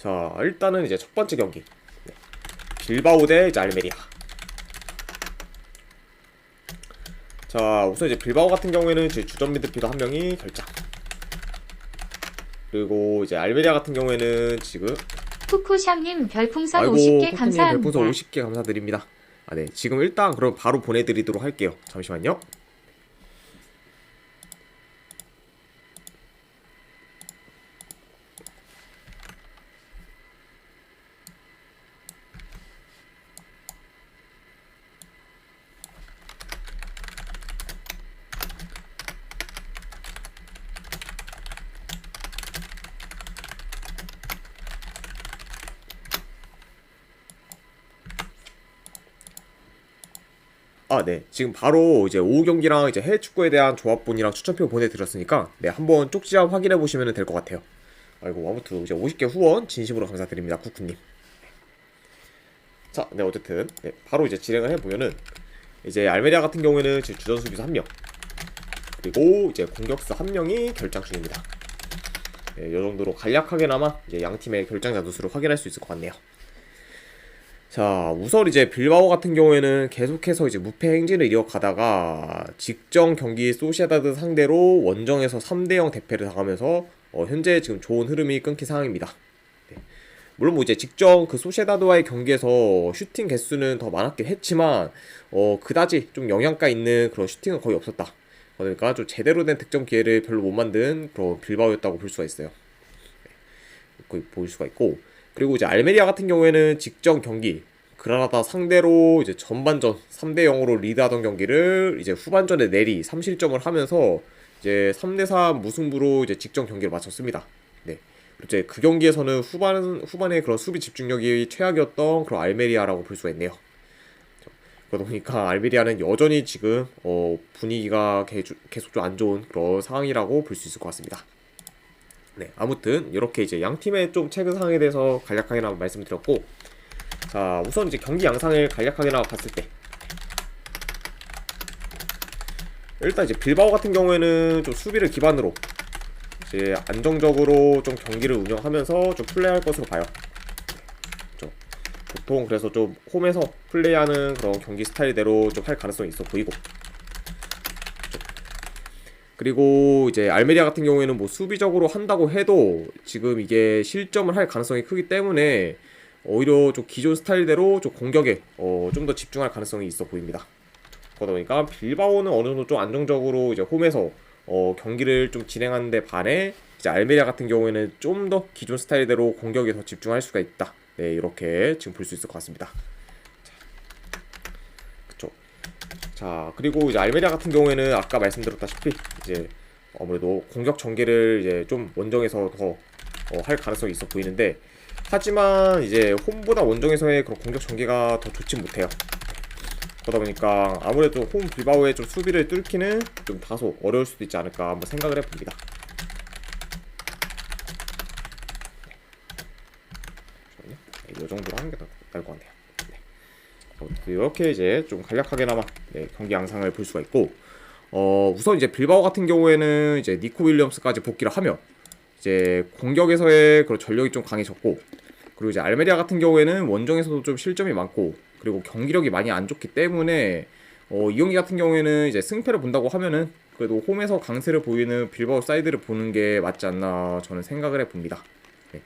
자, 일단은 이제 첫 번째 경기. 네. 빌바오 대 이제 알메리아. 자, 우선 이제 빌바오 같은 경우에는 이제 주전 미드필더 한 명이 결장. 그리고 이제 알메리아 같은 경우에는 지금 쿠쿠샵님 별풍선 아이고 50개 코코님 감사합니다. 별풍선 50개 감사드립니다. 아, 네, 지금 일단 그럼 바로 보내드리도록 할게요. 잠시만요. 아, 네. 지금 바로 이제 오후 경기랑 이제 해외 축구에 대한 조합본이랑 추천표 보내드렸으니까 네, 한번 쪽지함 확인해 보시면 될 것 같아요. 아이고, 아무튼 이제 50개 후원 진심으로 감사드립니다, 쿠쿠님. 자, 네, 어쨌든 네, 바로 이제 진행을 해보면은 이제 알메리아 같은 경우에는 지금 주전 수비수 1명, 그리고 이제 공격수 1명이 결장 중입니다. 네, 이 정도로 간략하게나마 이제 양 팀의 결장 자도수를 확인할 수 있을 것 같네요. 자, 우선 이제 빌바오 같은 경우에는 계속해서 이제 무패 행진을 이어가다가 직전 경기 소시에다드 상대로 원정에서 3대0 대패를 당하면서 현재 지금 좋은 흐름이 끊긴 상황입니다. 네. 물론 뭐 이제 직전 그 소시에다드와의 경기에서 슈팅 개수는 더 많았긴 했지만 그다지 좀 영향가 있는 그런 슈팅은 거의 없었다. 그러니까 좀 제대로 된 득점 기회를 별로 못 만든 그런 빌바오였다고 볼 수가 있어요. 거의 볼 수가 있고, 그리고 이제 알메리아 같은 경우에는 직전 경기 그라나다 상대로 이제 전반전 3대0으로 리드하던 경기를 이제 후반전에 내리 3실점을 하면서 이제 3대3 무승부로 이제 직전 경기를 마쳤습니다. 네. 그리고 이제 그 경기에서는 후반에 그런 수비 집중력이 최악이었던 그런 알메리아라고 볼 수가 있네요. 그러다 보니까 알메리아는 여전히 지금 분위기가 계속 좀 안 좋은 그런 상황이라고 볼 수 있을 것 같습니다. 네, 아무튼 이렇게 이제 양 팀의 좀 최근 상황에 대해서 간략하게나마 말씀드렸고, 자, 우선 이제 경기 양상을 간략하게나마 봤을 때 일단 이제 빌바오 같은 경우에는 좀 수비를 기반으로 이제 안정적으로 좀 경기를 운영하면서 좀 플레이할 것으로 봐요. 좀 보통 그래서 좀 홈에서 플레이하는 그런 경기 스타일대로 좀 할 가능성이 있어 보이고, 그리고 이제 알메리아 같은 경우에는 뭐 수비적으로 한다고 해도 지금 이게 실점을 할 가능성이 크기 때문에 오히려 좀 기존 스타일대로 좀 공격에 좀 더 집중할 가능성이 있어 보입니다. 그러다 보니까 빌바오는 어느 정도 좀 안정적으로 이제 홈에서 경기를 좀 진행하는데 반해 이제 알메리아 같은 경우에는 좀 더 기존 스타일대로 공격에 더 집중할 수가 있다. 네, 이렇게 지금 볼 수 있을 것 같습니다. 그쵸. 자, 그리고 이제 알메리아 같은 경우에는 아까 말씀드렸다시피 이제 아무래도 공격 전개를 이제 좀 원정에서 더 할 가능성이 있어 보이는데, 하지만 이제 홈보다 원정에서의 그런 공격 전개가 더 좋지 못해요. 그러다 보니까 아무래도 홈 빌바오의 좀 수비를 뚫기는 좀 다소 어려울 수도 있지 않을까 한번 생각을 해봅니다. 이 정도로 하는 게 더 나을 것 같네요. 네. 이렇게 이제 좀 간략하게나마 네, 경기 양상을 볼 수가 있고, 우선 이제 빌바오 같은 경우에는 이제 니코 윌리엄스까지 복귀를 하며 이제 공격에서의 그런 전력이 좀 강해졌고, 그리고 이제 알메리아 같은 경우에는 원정에서도 좀 실점이 많고, 그리고 경기력이 많이 안 좋기 때문에 이 경기 같은 경우에는 이제 승패를 본다고 하면은 그래도 홈에서 강세를 보이는 빌바오 사이드를 보는 게 맞지 않나 저는 생각을 해봅니다. 네.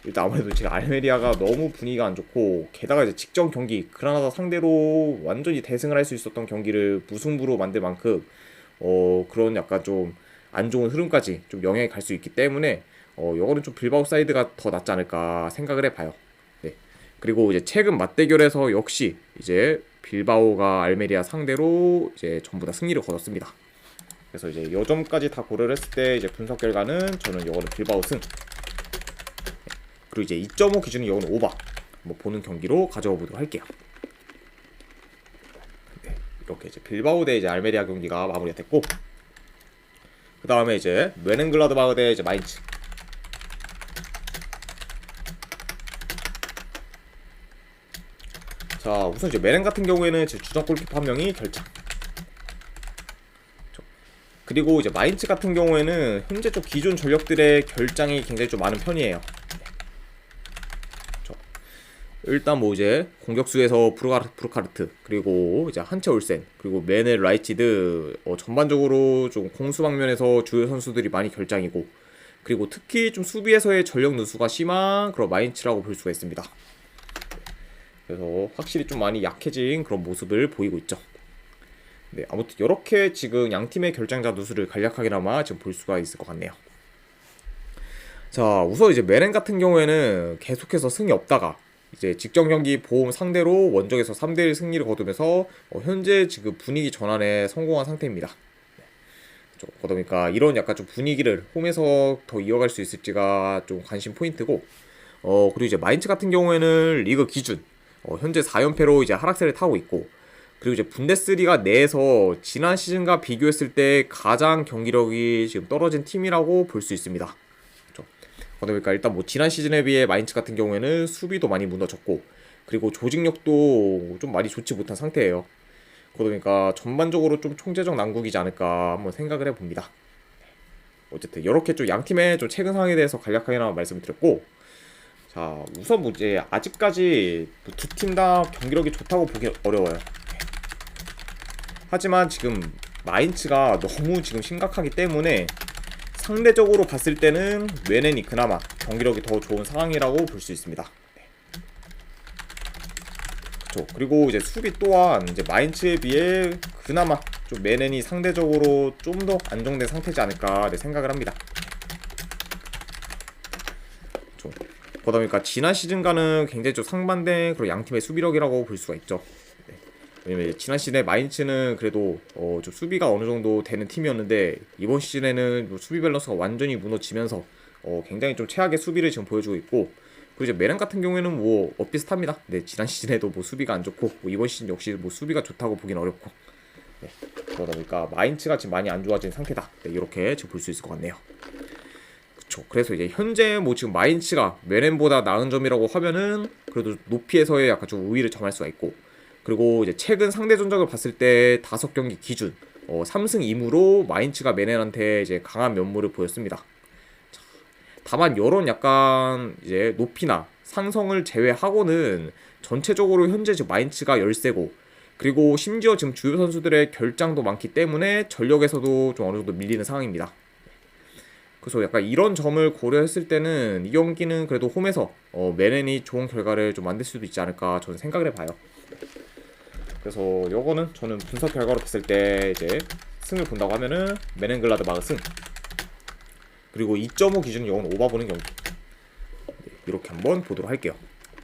일단 아무래도 지금 알메리아가 너무 분위기가 안 좋고, 게다가 이제 직전 경기 그라나다 상대로 완전히 대승을 할 수 있었던 경기를 무승부로 만들 만큼 그런 약간 좀 안 좋은 흐름까지 좀 영향이 갈 수 있기 때문에 이거는 좀 빌바오 사이드가 더 낫지 않을까 생각을 해봐요. 네. 그리고 이제 최근 맞대결에서 역시 이제 빌바오가 알메리아 상대로 이제 전부 다 승리를 거뒀습니다. 그래서 이제 요 점까지 다 고려를 했을 때 이제 분석 결과는 저는 이거는 빌바오 승. 그리고 이제 2.5 기준은 이거는 오바. 뭐 보는 경기로 가져와 보도록 할게요. 네. 이렇게 이제 빌바오 대 이제 알메리아 경기가 마무리가 됐고, 그 다음에 이제 �웨넨글라드바흐 대 이제 마인츠. 자, 우선 이제 메넨 같은 경우에는 제 주전 골키퍼 한 명이 결장. 그리고 이제 마인츠 같은 경우에는 현재 좀 기존 전력들의 결장이 굉장히 좀 많은 편이에요. 일단 뭐 이제 공격수에서 브루카르트 그리고 이제 한체 올센 그리고 메네 라이치드 전반적으로 좀 공수 방면에서 주요 선수들이 많이 결장이고 그리고 특히 좀 수비에서의 전력 누수가 심한 그런 마인츠라고 볼 수가 있습니다. 그래서 확실히 좀 많이 약해진 그런 모습을 보이고 있죠. 네, 아무튼 이렇게 지금 양 팀의 결장자 누수를 간략하게나마 지금 볼 수가 있을 것 같네요. 자, 우선 이제 메렌 같은 경우에는 계속해서 승이 없다가 이제 직전 경기 보험 상대로 원정에서 3대1 승리를 거두면서 현재 지금 분위기 전환에 성공한 상태입니다. 그러다 보니까 이런 약간 좀 분위기를 홈에서 더 이어갈 수 있을지가 좀 관심 포인트고 그리고 이제 마인츠 같은 경우에는 리그 기준 현재 4연패로 이제 하락세를 타고 있고 그리고 이제 분데스리가 내에서 지난 시즌과 비교했을 때 가장 경기력이 지금 떨어진 팀이라고 볼 수 있습니다. 그러다 보니까 일단 뭐 지난 시즌에 비해 마인츠 같은 경우에는 수비도 많이 무너졌고 그리고 조직력도 좀 많이 좋지 못한 상태예요. 그러다 보니까 전반적으로 좀 총체적 난국이지 않을까 한번 생각을 해봅니다. 어쨌든 이렇게 좀 양팀의 좀 최근 상황에 대해서 간략하게나마 말씀드렸고, 자 우선 뭐 이제 아직까지 두 팀 다 경기력이 좋다고 보기 어려워요. 하지만 지금 마인츠가 너무 지금 심각하기 때문에 상대적으로 봤을 때는 웨넨이 그나마 경기력이 더 좋은 상황이라고 볼 수 있습니다. 그쵸. 그리고 이제 수비 또한 이제 마인츠에 비해 그나마 좀 메넨이 상대적으로 좀 더 안정된 상태지 않을까 생각을 합니다. 그쵸. 그러다 보니까 지난 시즌과는 굉장히 좀 상반된 그런 양 팀의 수비력이라고 볼 수가 있죠. 왜냐면 지난 시즌에 마인츠는 그래도 좀 수비가 어느 정도 되는 팀이었는데 이번 시즌에는 수비 밸런스가 완전히 무너지면서 굉장히 좀 최악의 수비를 지금 보여주고 있고 그리고 이제 메렌 같은 경우에는 뭐 비슷합니다. 네, 지난 시즌에도 뭐 수비가 안 좋고 뭐 이번 시즌 역시 뭐 수비가 좋다고 보긴 어렵고 네, 그러다 보니까 마인츠가 지금 많이 안 좋아진 상태다. 네, 이렇게 지금 볼 수 있을 것 같네요. 그쵸. 그래서 이제 현재 뭐 지금 마인츠가 메렌보다 나은 점이라고 하면은 그래도 높이에서의 약간 좀 우위를 점할 수가 있고 그리고 이제 최근 상대 전적을 봤을 때 5경기 기준 3승 2무로 마인츠가 메넨한테 이제 강한 면모를 보였습니다. 자, 다만 이런 약간 이제 높이나 상성을 제외하고는 전체적으로 현재 지금 마인츠가 열세고 그리고 심지어 지금 주요 선수들의 결장도 많기 때문에 전력에서도 좀 어느 정도 밀리는 상황입니다. 그래서 약간 이런 점을 고려했을 때는 이 경기는 그래도 홈에서 메넨이 좋은 결과를 좀 만들 수도 있지 않을까 저는 생각을 해봐요. 그래서 요거는 저는 분석 결과로 봤을 때 이제 승을 본다고 하면은 메넨글라드 마그 승 그리고 2.5 기준 요건 오바 보는 경기 네, 이렇게 한번 보도록 할게요.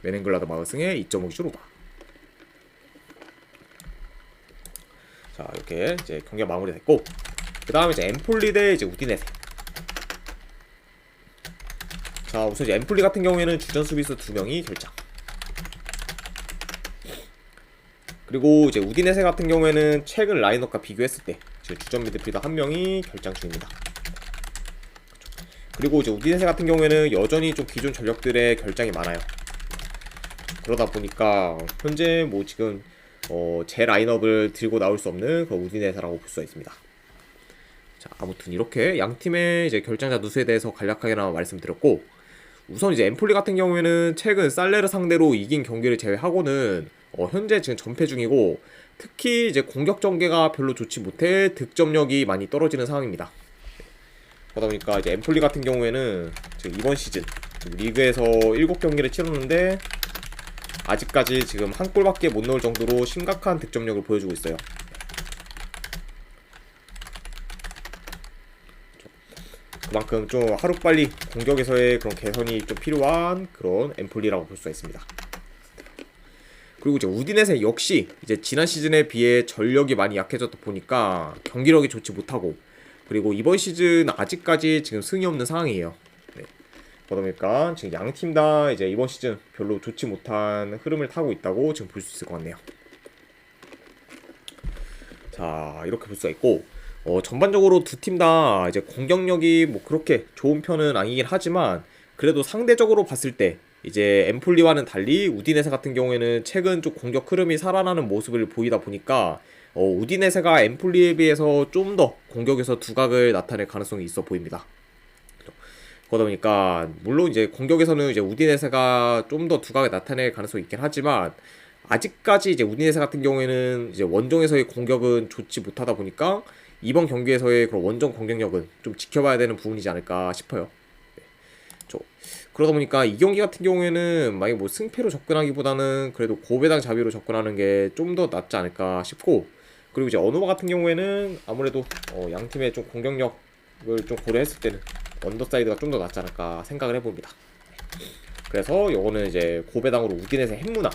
메넨글라드 마그 승에 2.5 기준 오바. 자 이렇게 이제 경기가 마무리됐고 그 다음에 이제 엠폴리 대 이제 우디네세. 자 우선 이제 엠폴리 같은 경우에는 주전 수비수 2명이 결장. 그리고 이제 우디네세 같은 경우에는 최근 라인업과 비교했을 때 주전 미드필더 1명이 결장 중입니다. 그리고 이제 우디네세 같은 경우에는 여전히 좀 기존 전력들의 결장이 많아요. 그러다 보니까 현재 뭐 지금 제 라인업을 들고 나올 수 없는 그런 우디네세라고 볼 수가 있습니다. 자 아무튼 이렇게 양 팀의 이제 결장자 누수에 대해서 간략하게나마 말씀드렸고 우선 이제 엠폴리 같은 경우에는 최근 살레르 상대로 이긴 경기를 제외하고는 현재 지금 전패 중이고 특히 이제 공격 전개가 별로 좋지 못해 득점력이 많이 떨어지는 상황입니다. 그러다 보니까 이제 엠폴리 같은 경우에는 지금 이번 시즌 리그에서 7경기를 치렀는데 아직까지 지금 한 골밖에 못 넣을 정도로 심각한 득점력을 보여주고 있어요. 그만큼 좀 하루빨리 공격에서의 그런 개선이 좀 필요한 그런 엠폴리라고 볼 수가 있습니다. 그리고 이제 우디네세 역시 이제 지난 시즌에 비해 전력이 많이 약해졌다 보니까 경기력이 좋지 못하고 그리고 이번 시즌 아직까지 지금 승이 없는 상황이에요. 네. 그러다 보니까 지금 양 팀 다 이제 이번 시즌 별로 좋지 못한 흐름을 타고 있다고 지금 볼 수 있을 것 같네요. 자 이렇게 볼 수가 있고 전반적으로 두 팀 다 이제 공격력이 뭐 그렇게 좋은 편은 아니긴 하지만 그래도 상대적으로 봤을 때 이제 엠폴리와는 달리 우디네세 같은 경우에는 최근 좀 공격 흐름이 살아나는 모습을 보이다 보니까 우디네세가 엠폴리에 비해서 좀 더 공격에서 두각을 나타낼 가능성이 있어 보입니다. 그러다 보니까 물론 이제 공격에서는 이제 우디네세가 좀 더 두각을 나타낼 가능성이 있긴 하지만 아직까지 이제 우디네세 같은 경우에는 이제 원정에서의 공격은 좋지 못하다 보니까 이번 경기에서의 그런 원정 공격력은 좀 지켜봐야 되는 부분이지 않을까 싶어요. 네. 그러다 보니까 이 경기 같은 경우에는 만약 뭐 승패로 접근하기보다는 그래도 고배당 자비로 접근하는 게 좀 더 낫지 않을까 싶고, 그리고 이제 언어바 같은 경우에는 아무래도 양 팀의 좀 공격력을 좀 고려했을 때는 언더사이드가 좀 더 낫지 않을까 생각을 해봅니다. 그래서 요거는 이제 고배당으로 우디네세 햄무나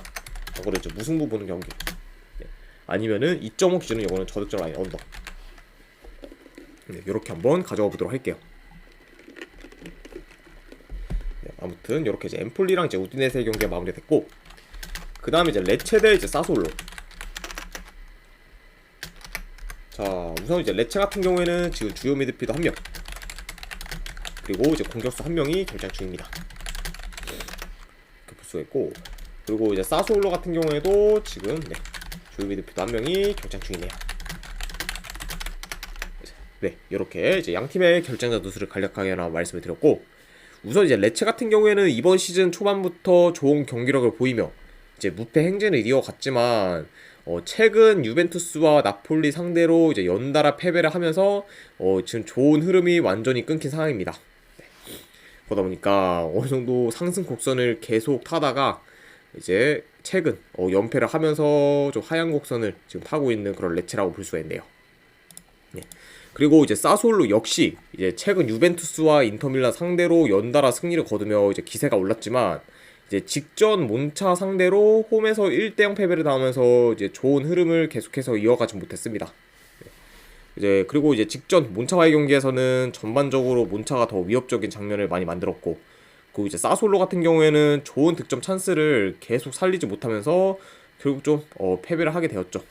요거를 이제 무승부 보는 경기, 아니면은 2.5 기준은 요거는 저득점 라인 언더, 요렇게 한번 가져가 보도록 할게요. 아무튼 요렇게 이제 엠폴리랑 이제 우디네세 경기가 마무리됐고, 그 다음에 이제 레체 대 이제 사솔로. 자, 우선 이제 레체 같은 경우에는 지금 주요 미드필더 1명, 그리고 이제 공격수 1명이 결장 중입니다. 이렇게 볼 수가 있고, 그리고 이제 사솔로 같은 경우에도 지금 주요 미드필더 1명이 결장 중이네요. 이렇게 이제 양 팀의 결장자 누수를 간략하게 하나 말씀을 드렸고, 우선 이제 레체 같은 경우에는 이번 시즌 초반부터 좋은 경기력을 보이며 이제 무패 행진을 이어갔지만 최근 유벤투스와 나폴리 상대로 이제 연달아 패배를 하면서 지금 좋은 흐름이 완전히 끊긴 상황입니다. 그러다 보니까 어느 정도 상승 곡선을 계속 타다가 이제 최근 연패를 하면서 좀 하향 곡선을 지금 타고 있는 그런 레체라고 볼 수가 있네요. 그리고 이제 사솔로 역시 이제 최근 유벤투스와 인터밀란 상대로 연달아 승리를 거두며 이제 기세가 올랐지만 이제 직전 몬차 상대로 홈에서 1대0 패배를 당하면서 이제 좋은 흐름을 계속해서 이어가지 못했습니다. 이제 그리고 이제 직전 몬차와의 경기에서는 전반적으로 몬차가 더 위협적인 장면을 많이 만들었고, 그리고 이제 사솔로 같은 경우에는 좋은 득점 찬스를 계속 살리지 못하면서 결국 좀 패배를 하게 되었죠.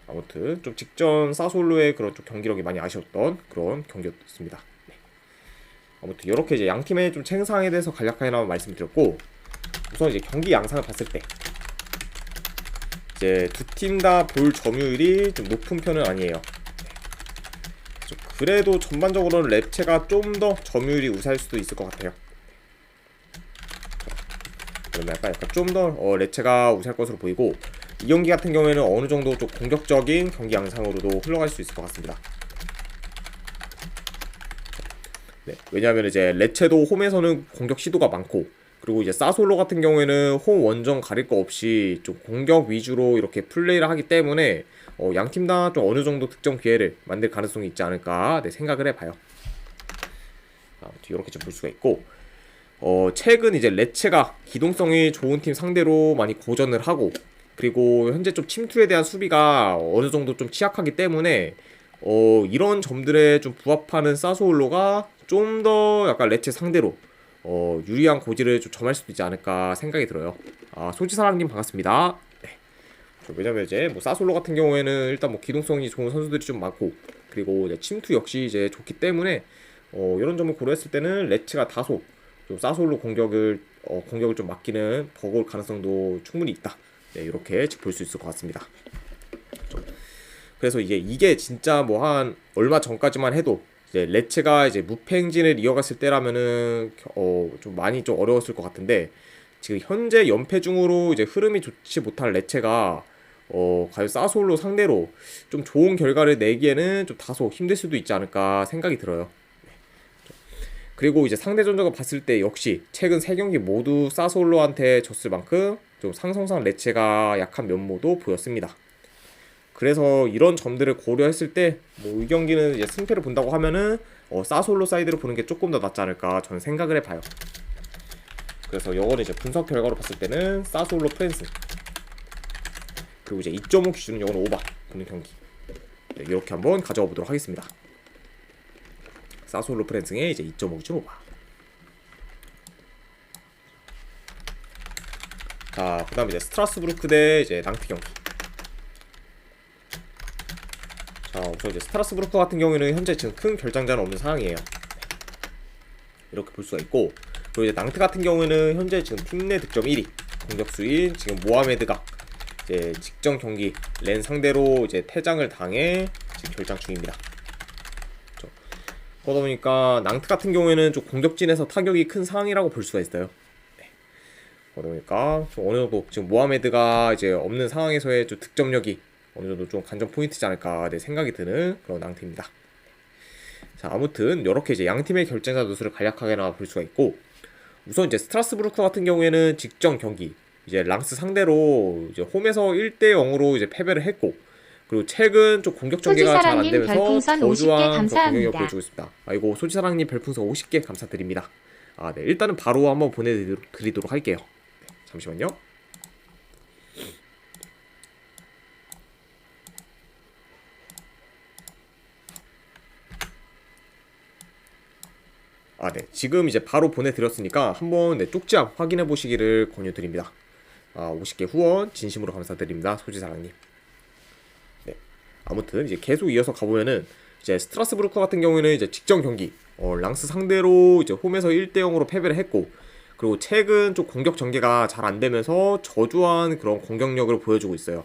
아무튼 좀 직전 사솔로의 그런 좀 경기력이 많이 아쉬웠던 그런 경기였습니다. 아무튼 이렇게 이제 양 팀의 좀 챙상에 대해서 간략하게 말씀드렸고, 우선 이제 경기 양상을 봤을 때 이제 두 팀 다 볼 점유율이 좀 높은 편은 아니에요. 그래도 전반적으로는 레체가 좀 더 점유율이 우세할 수도 있을 것 같아요. 그러면 약간 좀 더 레체가 우세할 것으로 보이고, 이 경기 같은 경우에는 어느 정도 좀 공격적인 경기 양상으로도 흘러갈 수 있을 것 같습니다. 왜냐하면 이제 레체도 홈에서는 공격 시도가 많고, 그리고 이제 사솔로 같은 경우에는 홈 원정 가릴 거 없이 좀 공격 위주로 이렇게 플레이를 하기 때문에 양 팀 다 좀 어느 정도 득점 기회를 만들 가능성이 있지 않을까 생각을 해봐요. 아무튼 이렇게 좀 볼 수가 있고, 최근 이제 레체가 기동성이 좋은 팀 상대로 많이 고전을 하고, 그리고 현재 좀 침투에 대한 수비가 어느 정도 좀 취약하기 때문에 이런 점들에 좀 부합하는 사소올로가 좀 더 약간 레체 상대로 유리한 고지를 좀 점할 수도 있지 않을까 생각이 들어요. 소지사랑님 반갑습니다. 왜냐면 이제 뭐 사솔로 같은 경우에는 일단 뭐 기동성이 좋은 선수들이 좀 많고, 그리고 이제 침투 역시 이제 좋기 때문에 이런 점을 고려했을 때는 레츠가 다소 좀 사솔로 공격을 좀 막기는 버거울 가능성도 충분히 있다. 이렇게 볼 수 있을 것 같습니다. 그래서 이게 진짜 뭐 한 얼마 전까지만 해도 이제 레츠가 이제 무패 행진을 이어갔을 때라면은 좀 많이 좀 어려웠을 것 같은데, 지금 현재 연패 중으로 이제 흐름이 좋지 못한 레체가 과연 사솔로 상대로 좀 좋은 결과를 내기에는 좀 다소 힘들 수도 있지 않을까 생각이 들어요. 그리고 이제 상대 전적을 봤을 때 역시 최근 3경기 모두 사솔로한테 졌을 만큼 좀 상성상 레체가 약한 면모도 보였습니다. 그래서 이런 점들을 고려했을 때 뭐 이 경기는 이제 승패를 본다고 하면은 사솔로 사이드를 보는 게 조금 더 낫지 않을까 저는 생각을 해봐요. 그래서 이거는 이제 분석 결과로 봤을 때는 사솔로 프랜스, 그리고 이제 2.5 기준은 이거는 오바 보는 경기, 이렇게 한번 가져가 보도록 하겠습니다. 사솔로 프랜스의 이제 2.5 기준 오바. 자, 그다음에 이제 스트라스부르크 대 이제 낭트 경기. 자, 우선 이제 스트라스부르크 같은 경우에는 현재 지금 큰 결장자는 없는 상황이에요. 이렇게 볼 수가 있고, 그리고 이제 낭트 같은 경우에는 현재 지금 팀 내 득점 1위, 공격수인 지금 모하메드가 이제 직전 경기 렌 상대로 이제 퇴장을 당해 지금 결장 중입니다. 그러다 보니까 낭트 같은 경우에는 좀 공격진에서 타격이 큰 상황이라고 볼 수가 있어요. 네. 그러다 보니까 좀 어느 정도 지금 모하메드가 이제 없는 상황에서의 좀 득점력이 어느 정도 좀 관전 포인트지 않을까 내 생각이 드는 그런 낭트입니다. 자, 아무튼 이렇게 이제 양 팀의 결정자 누수를 간략하게나 볼 수가 있고, 우선 이제 스트라스부르크 같은 경우에는 직전 경기 이제 랑스 상대로 이제 홈에서 1대 0으로 이제 패배를 했고, 그리고 최근 좀 공격 전개가 잘 안 소지사랑님 되면서 별풍선 50개 저조한 그런 공격력 감사합니다. 보여주고 있습니다. 아이고, 소지사랑님 별풍선 50개 감사드립니다. 아, 네, 일단은 바로 한번 보내드리도록 할게요. 네, 잠시만요. 아, 네, 지금 이제 바로 보내드렸으니까 한번 네, 쪽지함 확인해 보시기를 권유드립니다. 아, 50개 후원 진심으로 감사드립니다, 소지사랑님. 네, 아무튼 이제 계속 이어서 가보면은 이제 스트라스부르크 같은 경우에는 이제 직전 경기 랑스 상대로 이제 홈에서 1대 0으로 패배를 했고, 그리고 최근 좀 공격 전개가 잘 안 되면서 저조한 그런 공격력을 보여주고 있어요.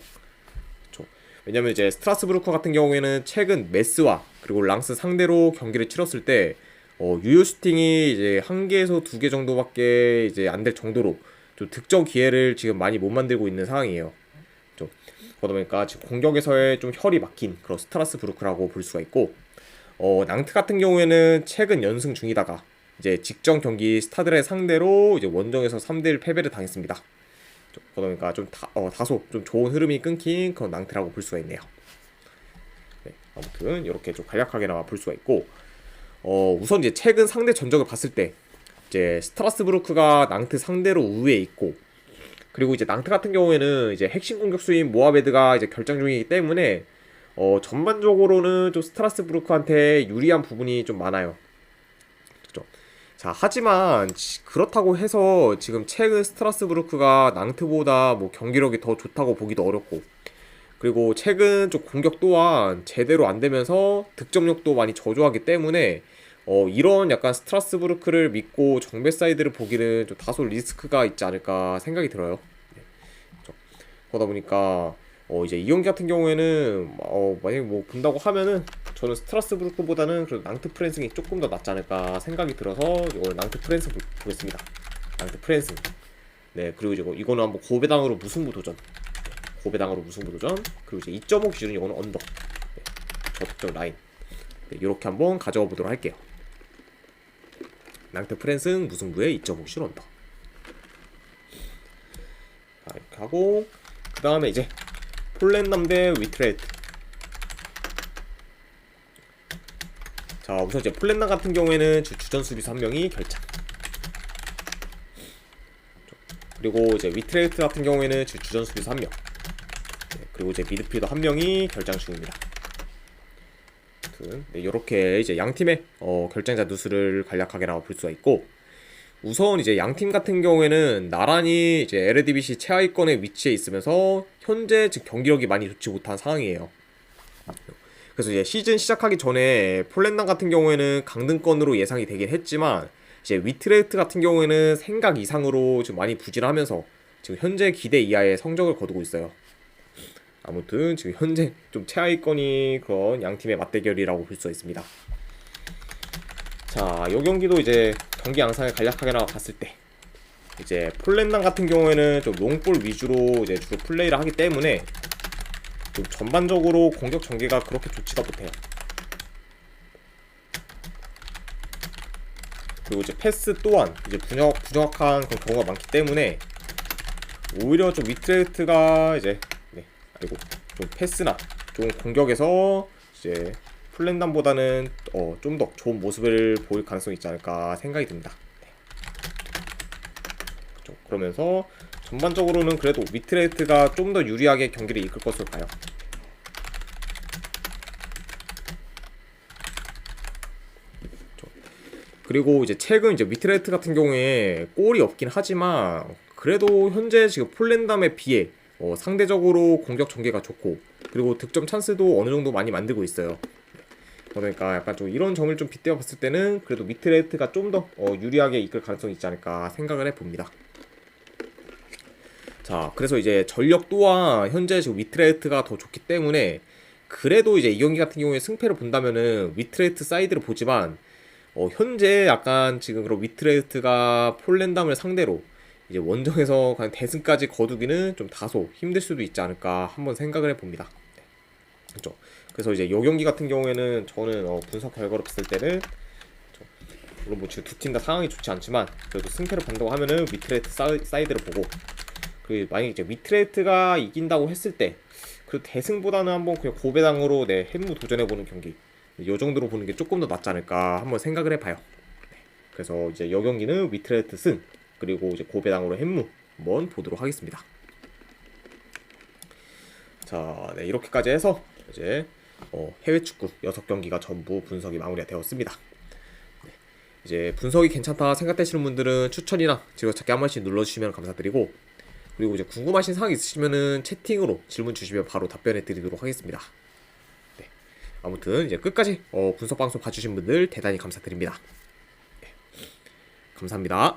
그렇죠. 왜냐면 이제 스트라스부르크 같은 경우에는 최근 메스와 그리고 랑스 상대로 경기를 치렀을 때 유효 슈팅이 이제 1개에서 2개 정도밖에 이제 안 될 정도로 좀 득점 기회를 지금 많이 못 만들고 있는 상황이에요. 좀 그러다 보니까 지금 공격에서의 좀 혈이 막힌 그런 스트라스부르크라고 볼 수가 있고, 낭트 같은 경우에는 최근 연승 중이다가 이제 직전 경기 스타드레 상대로 이제 원정에서 3대1 패배를 당했습니다. 그러다 보니까 좀 다소 좀 좋은 흐름이 끊긴 그런 낭트라고 볼 수가 있네요. 네, 아무튼 이렇게 좀 간략하게나마 볼 수가 있고, 우선 이제 최근 상대 전적을 봤을 때 이제 스트라스부르크가 낭트 상대로 우위에 있고, 그리고 이제 낭트 같은 경우에는 이제 핵심 공격수인 모하베드가 이제 결장 중이기 때문에 전반적으로는 좀 스트라스부르크한테 유리한 부분이 좀 많아요. 그렇죠? 자, 하지만 그렇다고 해서 지금 최근 스트라스부르크가 낭트보다 뭐 경기력이 더 좋다고 보기도 어렵고, 그리고 최근 좀 공격 또한 제대로 안 되면서 득점력도 많이 저조하기 때문에 이런 약간 스트라스부르크를 믿고 정배 사이드를 보기는 좀 다소 리스크가 있지 않을까 생각이 들어요. 네. 그렇죠. 그러다 보니까 이제 이 경기 같은 경우에는 만약에 뭐 본다고 하면은 저는 스트라스부르크보다는 그래도 낭트 프렌승이 조금 더 낫지 않을까 생각이 들어서 이걸 낭트 프렌승 보겠습니다. 낭트 프렌승. 네, 그리고 이거는 한번 고배당으로 무승부 도전. 고배당으로 무승부 도전. 그리고 이제 2.5 기준은 이거는 언더. 네, 저득점 라인. 네, 이렇게 한번 가져가 보도록 할게요. 낭트 프렌승 무승부에 2.5 기준 언더. 자, 이렇게 하고 그 다음에 이제 폴렌남 대 위트레트. 자, 우선 이제 폴렌남 같은 경우에는 주전 수비수 한 명이 결장. 그리고 이제 위트레트 같은 경우에는 주전 수비수 한 명. 그리고 이제 미드필더 한 명이 결장 중입니다. 네, 이렇게 이제 양 팀의 결장자 누수를 간략하게나마 볼 수가 있고, 우선 이제 양 팀 같은 경우에는 나란히 이제 에르디비시 최하위권에 위치해 있으면서 현재 즉 경기력이 많이 좋지 못한 상황이에요. 그래서 이제 시즌 시작하기 전에 폴렌남 같은 경우에는 강등권으로 예상이 되긴 했지만, 이제 위트레트 같은 경우에는 생각 이상으로 좀 많이 부진하면서 지금 현재 기대 이하의 성적을 거두고 있어요. 아무튼 지금 현재 좀 최하위권이 그런 양 팀의 맞대결이라고 볼 수 있습니다. 자, 이 경기도 이제 경기 양상을 간략하게나 봤을 때 이제 폴렌남 같은 경우에는 좀 롱볼 위주로 이제 주로 플레이를 하기 때문에 좀 전반적으로 공격 전개가 그렇게 좋지가 못해요. 그리고 이제 패스 또한 이제 부정확한 그런 경우가 많기 때문에 오히려 좀 위트레트가 이제 그리고 좀 패스나 좀 공격에서 이제 폴렌남보다는 좀 더 좋은 모습을 보일 가능성이 있지 않을까 생각이 듭니다. 네. 그렇죠. 그러면서 전반적으로는 그래도 위트레트가 좀 더 유리하게 경기를 이끌 것으로 봐요. 그렇죠. 그리고 이제 최근 이제 위트레트 같은 경우에 골이 없긴 하지만 그래도 현재 지금 폴렌담에 비해 상대적으로 공격 전개가 좋고, 그리고 득점 찬스도 어느 정도 많이 만들고 있어요. 그러니까 약간 좀 이런 점을 좀 빗대어 봤을 때는 그래도 위트레트가 좀 더 유리하게 이끌 가능성이 있지 않을까 생각을 해봅니다. 자, 그래서 이제 전력 또한 현재 지금 위트레트가 더 좋기 때문에 그래도 이제 이 경기 같은 경우에 승패를 본다면은 위트레트 사이드를 보지만 현재 약간 지금 그런 위트레트가 폴랜담을 상대로 이제 원정에서 그냥 대승까지 거두기는 좀 다소 힘들 수도 있지 않을까 한번 생각을 해봅니다. 네. 그렇죠. 그래서 이제 요 경기 같은 경우에는 저는 분석 결과로 봤을 때는 물론 뭐 지금 두 팀 다 상황이 좋지 않지만 그래도 승패를 본다고 하면은 위트레트 사이드를 보고, 그 만약 이제 위트레트가 이긴다고 했을 때 그 대승보다는 한번 그냥 고배당으로 햄무 도전해보는 경기, 이 정도로 보는 게 조금 더 낫지 않을까 한번 생각을 해봐요. 네. 그래서 이제 여 경기는 위트레트 승, 그리고 이제 고배당으로 햄무 한번 보도록 하겠습니다. 자, 네, 이렇게까지 해서 이제 해외 축구 6경기가 전부 분석이 마무리가 되었습니다. 네, 이제 분석이 괜찮다 생각되시는 분들은 추천이나 즐겨찾기 한 번씩 눌러주시면 감사드리고, 그리고 이제 궁금하신 사항 있으시면은 채팅으로 질문 주시면 바로 답변해 드리도록 하겠습니다. 네, 아무튼 이제 끝까지 분석 방송 봐주신 분들 대단히 감사드립니다. 네, 감사합니다.